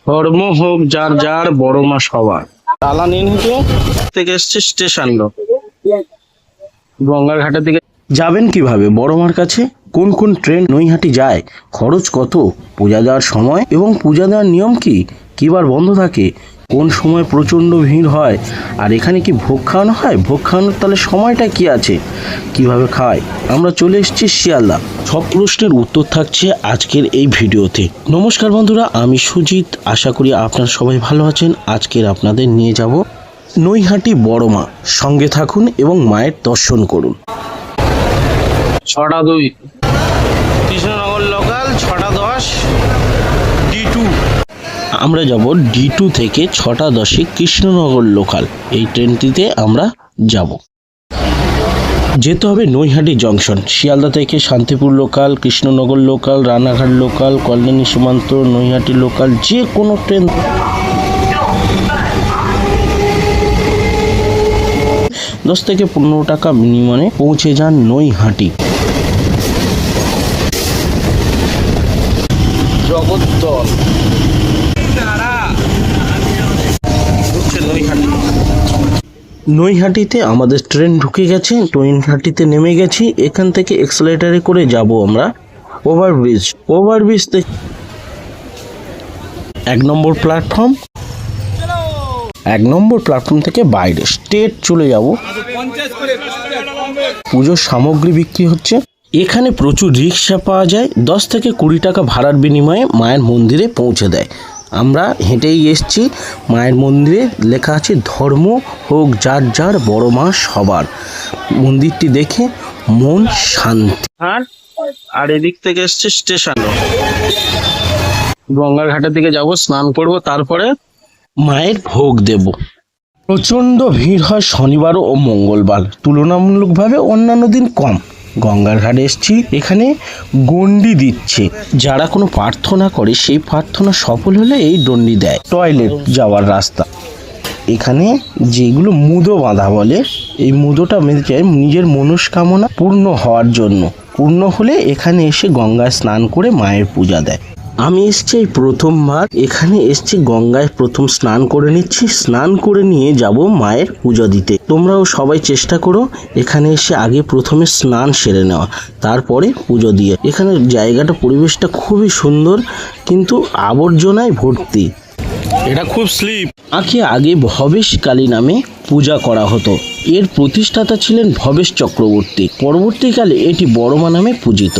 ধর্ম হোক যার যার, বড় মা সবার। চালান হেঁটে থেকে এসছে স্টেশন লোক গঙ্গার ঘাটের দিকে। যাবেন কিভাবে বড় মার কাছে? কোন কোন ট্রেন নৈহাটি যায়? খরচ কত? পূজা দেওয়ার সময় এবং পূজা দেওয়ার নিয়ম কি? কিবার বন্ধ থাকে? কোন সময় প্রচণ্ড ভিড় হয়? আর এখানে কি ভোগ খাওয়ানো হয়? ভোগ খাওয়ানোর তাহলে সময়টা কি আছে? কিভাবে খায়? আমরা চলে এসেছি শিয়ালদা। সব প্রশ্নের উত্তর থাকছে আজকের এই ভিডিওতে। নমস্কার বন্ধুরা, আমি সুজিত। আশা করি আপনারা সবাই ভালো আছেন। আজকের আপনাদের নিয়ে যাব নৈহাটি বড় মা। সঙ্গে থাকুন এবং মায়ের দর্শন করুন। 6টা 2 কৃষ্ণনগর লোকাল, 6টা 10 D2। আমরা যাব D2 থেকে 6টা 10 কৃষ্ণনগর লোকাল। এই ট্রেনটিতে আমরা যাব। যেতে হবে নৈহাটি জংশন। শিয়ালদা থেকে Shantipur local, Krishnanagar local, Ranaghat local, Kalyani সীমান্ত, নৈহাটি লোকাল, যে কোনো ট্রেন 10 থেকে 15 টাকা বিনিময়ে পৌঁছে যান নৈহাটি। জগদ্দল নৈহাটিতে আমাদের ট্রেন ঢুকে গেছে। নৈহাটিতে নেমে গেছি। এখান থেকে এক্সেলেটারে করে যাব আমরা ওভারব্রিজ থেকে 1 নম্বর প্ল্যাটফর্ম। 1 নম্বর প্ল্যাটফর্ম থেকে বাইরে স্ট্রেট চলে যাব। পুজোর সামগ্রী বিক্রি হচ্ছে। এখানে প্রচুর রিক্সা পাওয়া যায়। 10 থেকে 20 টাকা ভাড়ার বিনিময়ে মায়ের মন্দিরে পৌঁছে দেয়। আমরা হেঁটেই এসেছি মায়ের মন্দিরে। লেখা আছে ধর্ম হোক যার যার, বড় মা সবার। মন্দিরটি দেখে মন শান্তি। আর এদিক থেকে এসছে স্টেশন লোক গঙ্গার ঘাটের দিকে যাব, স্নান করব, তারপরে মায়ের ভোগ দেব। প্রচণ্ড ভিড় হয় শনিবার ও মঙ্গলবার, তুলনামূলকভাবে অন্যান্য দিন কম। গঙ্গার ঘাটে এসছি। এখানে গন্ডি দিচ্ছে। যারা কোনো প্রার্থনা করে সেই প্রার্থনা সফল হলে এই দণ্ডি দেয়। টয়লেট যাওয়ার রাস্তা। এখানে যেগুলো মুদো বাঁধা বলে, এই মুদোটা বেঁধে যায় নিজের মনস্কামনা পূর্ণ হওয়ার জন্য। পূর্ণ হলে এখানে এসে গঙ্গায় স্নান করে মায়ের পূজা দেয়। আমি এসছি এই প্রথমবার। এখানে এসছি গঙ্গায় প্রথম স্নান করে নিচ্ছি। স্নান করে নিয়ে যাব মায়ের পুজো দিতে। তোমরাও সবাই চেষ্টা করো এখানে এসে আগে প্রথমে স্নান সেরে নেওয়া, তারপরে পুজো দিয়ে। এখানে জায়গাটা, পরিবেশটা খুবই সুন্দর, কিন্তু আবর্জনায় ভর্তি। এটা খুব স্লিপ। আগে ভবেশ কালী নামে পূজা করা হতো। এর প্রতিষ্ঠাতা ছিলেন ভবেশ চক্রবর্তী। পরবর্তীকালে এটি বড় মা নামে পূজিত।